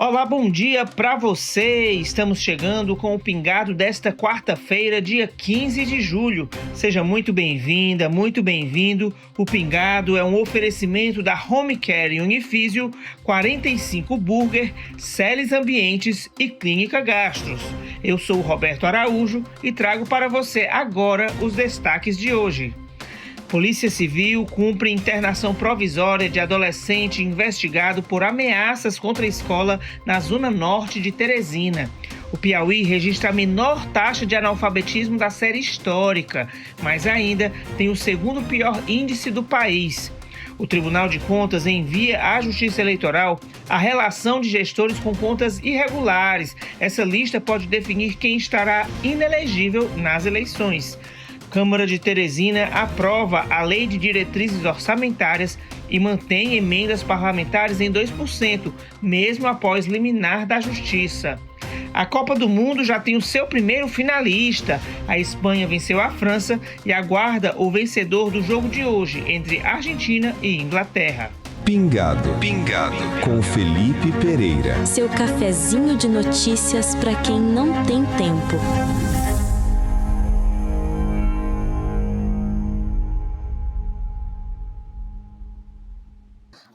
Olá, bom dia para você! Estamos chegando com o Pingado desta quarta-feira, dia 15 de julho. Seja muito bem-vinda, muito bem-vindo. O Pingado é um oferecimento da Home Care Unifísio, 45 Burger, Celes Ambientes e Clínica Gastros. Eu sou o Roberto Araújo e trago para você agora os destaques de hoje. Polícia Civil cumpre internação provisória de adolescente investigado por ameaças contra a escola na zona norte de Teresina. O Piauí registra a menor taxa de analfabetismo da série histórica, mas ainda tem o segundo pior índice do país. O Tribunal de Contas envia à Justiça Eleitoral a relação de gestores com contas irregulares. Essa lista pode definir quem estará inelegível nas eleições. Câmara de Teresina aprova a Lei de Diretrizes Orçamentárias e mantém emendas parlamentares em 2%, mesmo após liminar da Justiça. A Copa do Mundo já tem o seu primeiro finalista. A Espanha venceu a França e aguarda o vencedor do jogo de hoje, entre Argentina e Inglaterra. Pingado com Felipe Pereira. Seu cafezinho de notícias para quem não tem tempo.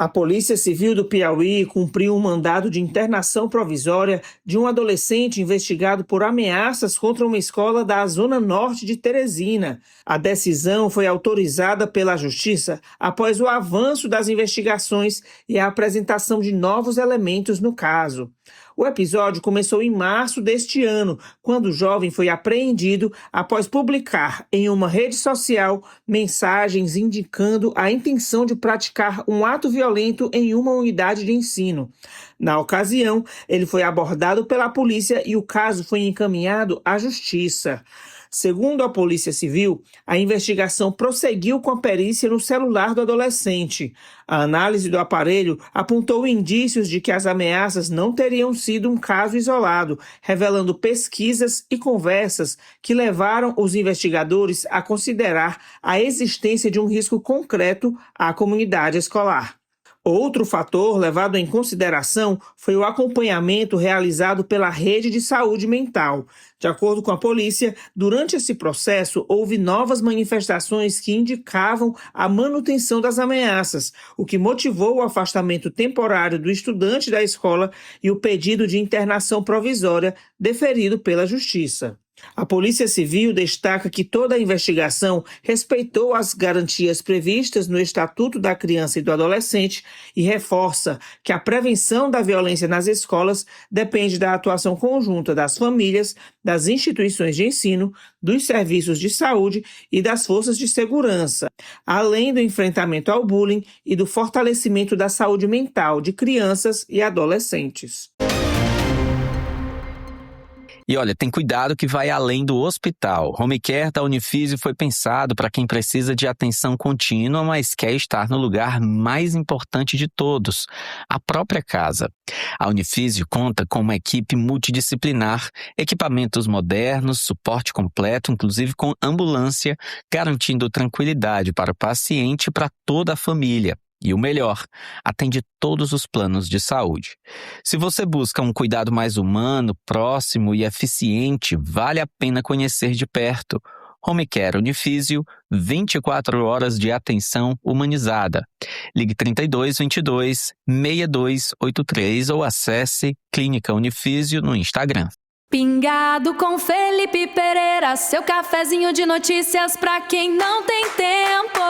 A Polícia Civil do Piauí cumpriu um mandado de internação provisória de um adolescente investigado por ameaças contra uma escola da Zona Norte de Teresina. A decisão foi autorizada pela Justiça após o avanço das investigações e a apresentação de novos elementos no caso. O episódio começou em março deste ano, quando o jovem foi apreendido após publicar em uma rede social mensagens indicando a intenção de praticar um ato violento em uma unidade de ensino. Na ocasião, ele foi abordado pela polícia e o caso foi encaminhado à Justiça. Segundo a Polícia Civil, a investigação prosseguiu com a perícia no celular do adolescente. A análise do aparelho apontou indícios de que as ameaças não teriam sido um caso isolado, revelando pesquisas e conversas que levaram os investigadores a considerar a existência de um risco concreto à comunidade escolar. Outro fator levado em consideração foi o acompanhamento realizado pela rede de saúde mental. De acordo com a polícia, durante esse processo houve novas manifestações que indicavam a manutenção das ameaças, o que motivou o afastamento temporário do estudante da escola e o pedido de internação provisória deferido pela Justiça. A Polícia Civil destaca que toda a investigação respeitou as garantias previstas no Estatuto da Criança e do Adolescente e reforça que a prevenção da violência nas escolas depende da atuação conjunta das famílias, das instituições de ensino, dos serviços de saúde e das forças de segurança, além do enfrentamento ao bullying e do fortalecimento da saúde mental de crianças e adolescentes. E olha, tem cuidado que vai além do hospital. Home Care da Unifísio foi pensado para quem precisa de atenção contínua, mas quer estar no lugar mais importante de todos, a própria casa. A Unifísio conta com uma equipe multidisciplinar, equipamentos modernos, suporte completo, inclusive com ambulância, garantindo tranquilidade para o paciente e para toda a família. E o melhor, atende todos os planos de saúde. Se você busca um cuidado mais humano, próximo e eficiente, vale a pena conhecer de perto. Home Care Unifísio, 24 horas de atenção humanizada. Ligue 32 22 6283 ou acesse Clínica Unifísio no Instagram. Pingado com Felipe Pereira, seu cafezinho de notícias para quem não tem tempo.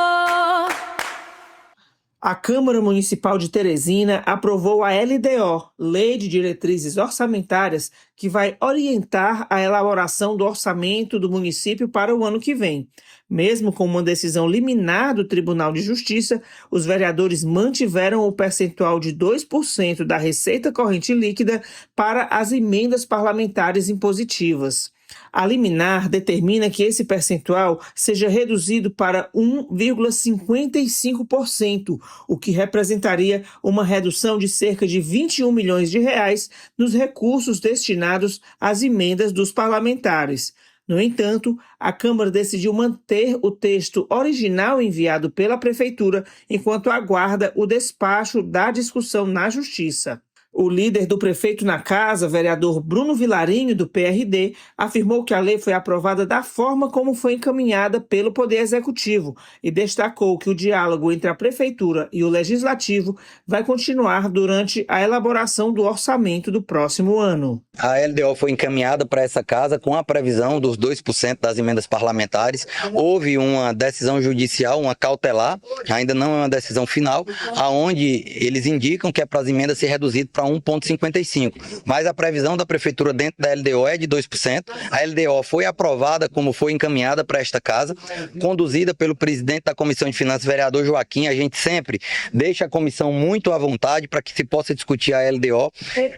A Câmara Municipal de Teresina aprovou a LDO, Lei de Diretrizes Orçamentárias, que vai orientar a elaboração do orçamento do município para o ano que vem. Mesmo com uma decisão liminar do Tribunal de Justiça, os vereadores mantiveram o percentual de 2% da receita corrente líquida para as emendas parlamentares impositivas. A liminar determina que esse percentual seja reduzido para 1,55%, o que representaria uma redução de cerca de 21 milhões de reais nos recursos destinados às emendas dos parlamentares. No entanto, a Câmara decidiu manter o texto original enviado pela Prefeitura enquanto aguarda o despacho da discussão na Justiça. O líder do prefeito na casa, vereador Bruno Vilarinho, do PRD, afirmou que a lei foi aprovada da forma como foi encaminhada pelo Poder Executivo e destacou que o diálogo entre a prefeitura e o legislativo vai continuar durante a elaboração do orçamento do próximo ano. A LDO foi encaminhada para essa casa com a previsão dos 2% das emendas parlamentares. Houve uma decisão judicial, uma cautelar, ainda não é uma decisão final, aonde eles indicam que é para as emendas ser reduzido para 1,55%. Mas a previsão da prefeitura dentro da LDO é de 2%. A LDO foi aprovada como foi encaminhada para esta casa, conduzida pelo presidente da Comissão de Finanças, vereador Joaquim. A gente sempre deixa a comissão muito à vontade para que se possa discutir a LDO.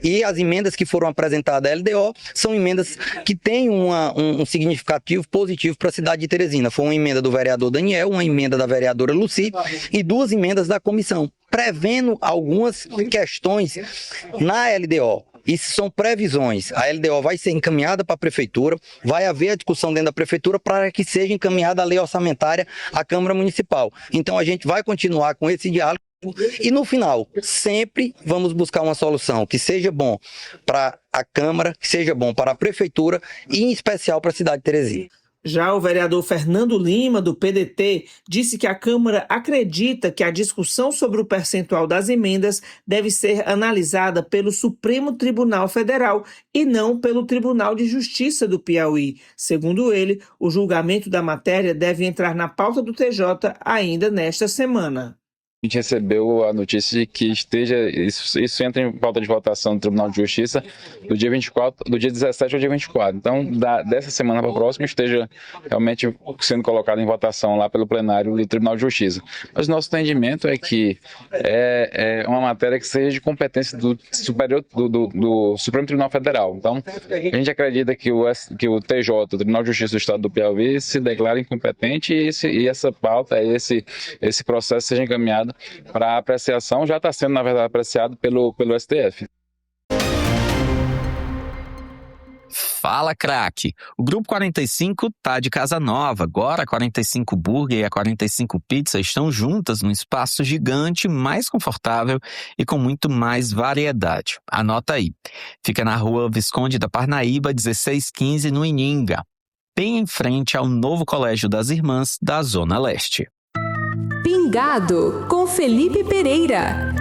E as emendas que foram apresentadas à LDO são emendas que têm um significativo positivo para a cidade de Teresina. Foi uma emenda do vereador Daniel, uma emenda da vereadora Lucy e 2 emendas da comissão, prevendo algumas questões na LDO. Isso são previsões. A LDO vai ser encaminhada para a prefeitura, vai haver a discussão dentro da prefeitura para que seja encaminhada a lei orçamentária à Câmara Municipal. Então a gente vai continuar com esse diálogo e no final sempre vamos buscar uma solução que seja bom para a Câmara, que seja bom para a prefeitura e em especial para a cidade de Teresina. Já o vereador Fernando Lima, do PDT, disse que a Câmara acredita que a discussão sobre o percentual das emendas deve ser analisada pelo Supremo Tribunal Federal e não pelo Tribunal de Justiça do Piauí. Segundo ele, o julgamento da matéria deve entrar na pauta do TJ ainda nesta semana. A gente recebeu a notícia de que isso entra em pauta de votação do Tribunal de Justiça do dia 17 ao dia 24. Então, dessa semana para a próxima, esteja realmente sendo colocado em votação lá pelo plenário do Tribunal de Justiça. Mas nosso entendimento é que é uma matéria que seja de competência do Supremo Tribunal Federal. Então, a gente acredita que o TJ, o Tribunal de Justiça do Estado do Piauí, se declara incompetente e essa pauta, esse processo seja encaminhado para apreciação, já está sendo, na verdade, apreciado pelo STF. Fala, craque! O Grupo 45 tá de casa nova. Agora a 45 Burger e a 45 Pizza estão juntas num espaço gigante, mais confortável e com muito mais variedade. Anota aí. Fica na rua Visconde da Parnaíba, 1615, no Ininga, bem em frente ao novo Colégio das Irmãs da Zona Leste. Pingado, com Felipe Pereira.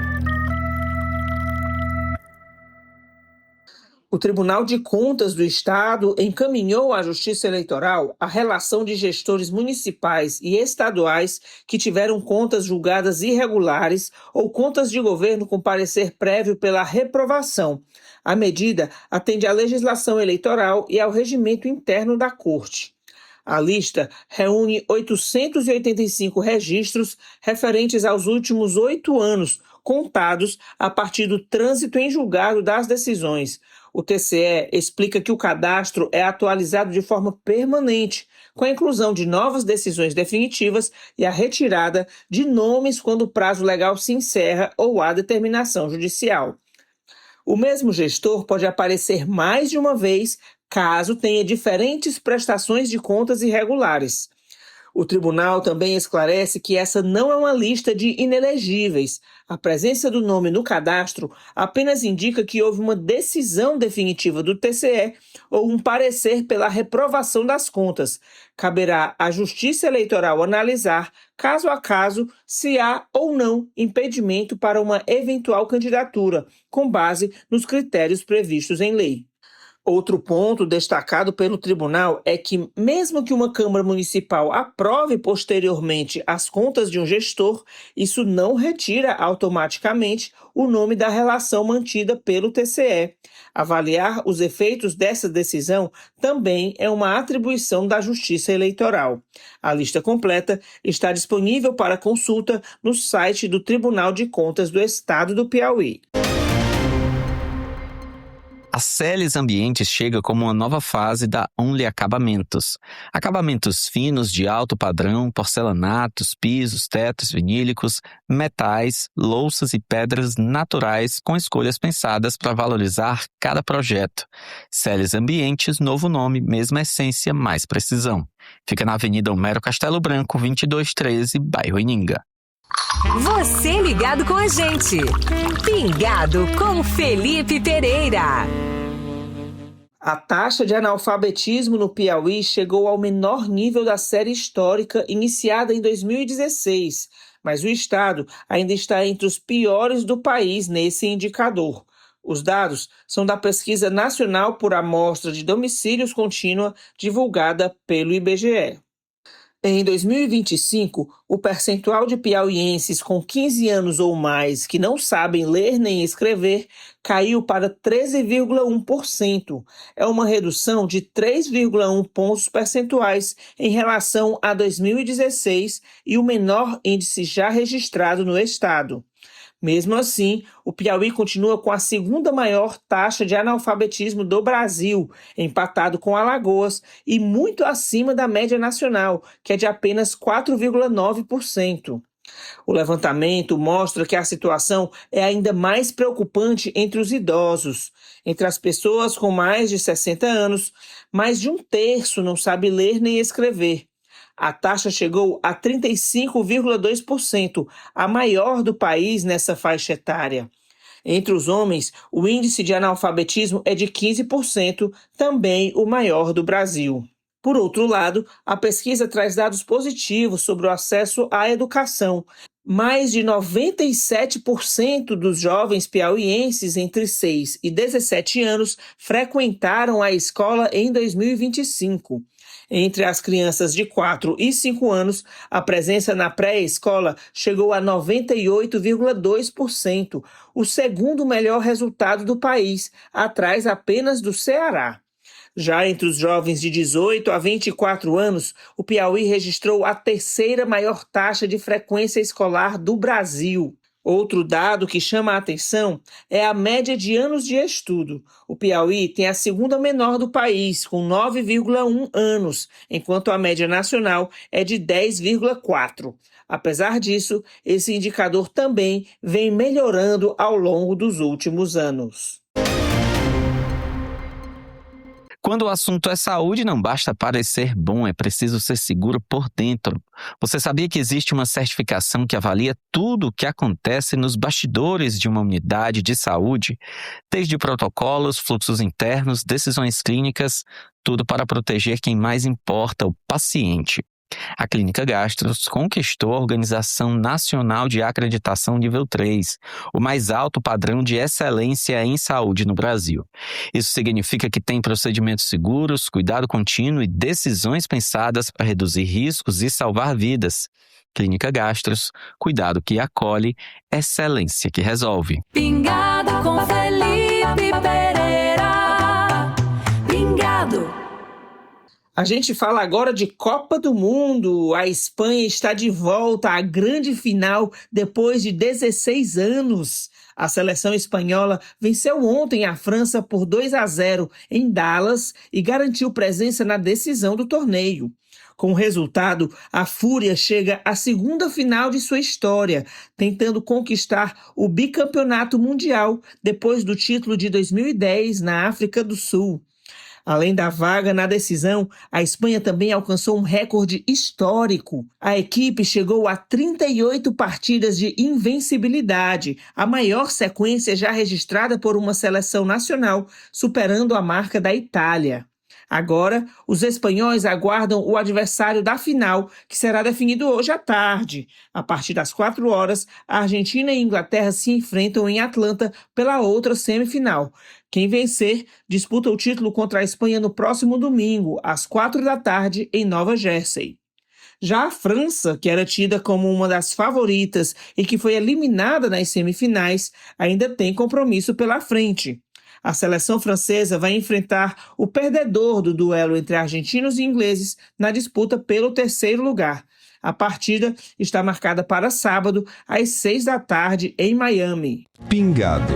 O Tribunal de Contas do Estado encaminhou à Justiça Eleitoral a relação de gestores municipais e estaduais que tiveram contas julgadas irregulares ou contas de governo com parecer prévio pela reprovação. A medida atende à legislação eleitoral e ao regimento interno da Corte. A lista reúne 885 registros referentes aos últimos 8 anos, contados a partir do trânsito em julgado das decisões. O TCE explica que o cadastro é atualizado de forma permanente, com a inclusão de novas decisões definitivas e a retirada de nomes quando o prazo legal se encerra ou há determinação judicial. O mesmo gestor pode aparecer mais de uma vez, caso tenha diferentes prestações de contas irregulares. O tribunal também esclarece que essa não é uma lista de inelegíveis. A presença do nome no cadastro apenas indica que houve uma decisão definitiva do TCE ou um parecer pela reprovação das contas. Caberá à Justiça Eleitoral analisar, caso a caso, se há ou não impedimento para uma eventual candidatura, com base nos critérios previstos em lei. Outro ponto destacado pelo tribunal é que, mesmo que uma Câmara Municipal aprove posteriormente as contas de um gestor, isso não retira automaticamente o nome da relação mantida pelo TCE. Avaliar os efeitos dessa decisão também é uma atribuição da Justiça Eleitoral. A lista completa está disponível para consulta no site do Tribunal de Contas do Estado do Piauí. A Celes Ambientes chega como uma nova fase da Only Acabamentos. Acabamentos finos de alto padrão, porcelanatos, pisos, tetos vinílicos, metais, louças e pedras naturais com escolhas pensadas para valorizar cada projeto. Celes Ambientes, novo nome, mesma essência, mais precisão. Fica na Avenida Homero Castelo Branco, 2213, bairro Ininga. Você ligado com a gente. Pingado com Felipe Pereira. A taxa de analfabetismo no Piauí chegou ao menor nível da série histórica iniciada em 2016, mas o estado ainda está entre os piores do país nesse indicador. Os dados são da Pesquisa Nacional por Amostra de Domicílios Contínua, divulgada pelo IBGE. Em 2025, o percentual de piauienses com 15 anos ou mais que não sabem ler nem escrever caiu para 13,1%. É uma redução de 3,1 pontos percentuais em relação a 2016 e o menor índice já registrado no estado. Mesmo assim, o Piauí continua com a segunda maior taxa de analfabetismo do Brasil, empatado com Alagoas e muito acima da média nacional, que é de apenas 4,9%. O levantamento mostra que a situação é ainda mais preocupante entre os idosos. Entre as pessoas com mais de 60 anos, mais de um terço não sabe ler nem escrever. A taxa chegou a 35,2%, a maior do país nessa faixa etária. Entre os homens, o índice de analfabetismo é de 15%, também o maior do Brasil. Por outro lado, a pesquisa traz dados positivos sobre o acesso à educação. Mais de 97% dos jovens piauienses entre 6 e 17 anos frequentaram a escola em 2025. Entre as crianças de 4 e 5 anos, a presença na pré-escola chegou a 98,2%, o segundo melhor resultado do país, atrás apenas do Ceará. Já entre os jovens de 18 a 24 anos, o Piauí registrou a terceira maior taxa de frequência escolar do Brasil. Outro dado que chama a atenção é a média de anos de estudo. O Piauí tem a segunda menor do país, com 9,1 anos, enquanto a média nacional é de 10,4. Apesar disso, esse indicador também vem melhorando ao longo dos últimos anos. Quando o assunto é saúde, não basta parecer bom, é preciso ser seguro por dentro. Você sabia que existe uma certificação que avalia tudo o que acontece nos bastidores de uma unidade de saúde? Desde protocolos, fluxos internos, decisões clínicas, tudo para proteger quem mais importa, o paciente. A Clínica Gastros conquistou a Organização Nacional de Acreditação Nível 3, o mais alto padrão de excelência em saúde no Brasil. Isso significa que tem procedimentos seguros, cuidado contínuo e decisões pensadas para reduzir riscos e salvar vidas. Clínica Gastros, cuidado que acolhe, excelência que resolve. Pingado com Felipe Pereira. Pingado. A gente fala agora de Copa do Mundo. A Espanha está de volta à grande final depois de 16 anos. A seleção espanhola venceu ontem a França por 2-0 em Dallas e garantiu presença na decisão do torneio. Com o resultado, a Fúria chega à segunda final de sua história, tentando conquistar o bicampeonato mundial depois do título de 2010 na África do Sul. Além da vaga na decisão, a Espanha também alcançou um recorde histórico. A equipe chegou a 38 partidas de invencibilidade, a maior sequência já registrada por uma seleção nacional, superando a marca da Itália. Agora, os espanhóis aguardam o adversário da final, que será definido hoje à tarde. A partir das 4 horas, a Argentina e a Inglaterra se enfrentam em Atlanta pela outra semifinal. Quem vencer disputa o título contra a Espanha no próximo domingo, às 4 da tarde, em Nova Jersey. Já a França, que era tida como uma das favoritas e que foi eliminada nas semifinais, ainda tem compromisso pela frente. A seleção francesa vai enfrentar o perdedor do duelo entre argentinos e ingleses na disputa pelo terceiro lugar. A partida está marcada para sábado, às 6 da tarde, em Miami. Pingado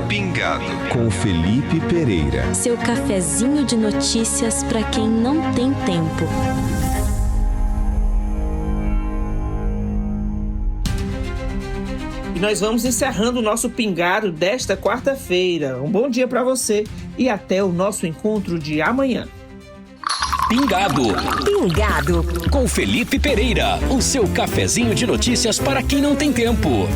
com Felipe Pereira. Seu cafezinho de notícias para quem não tem tempo. E nós vamos encerrando o nosso Pingado desta quarta-feira. Um bom dia para você e até o nosso encontro de amanhã. Pingado. Pingado. Com Felipe Pereira, o seu cafezinho de notícias para quem não tem tempo.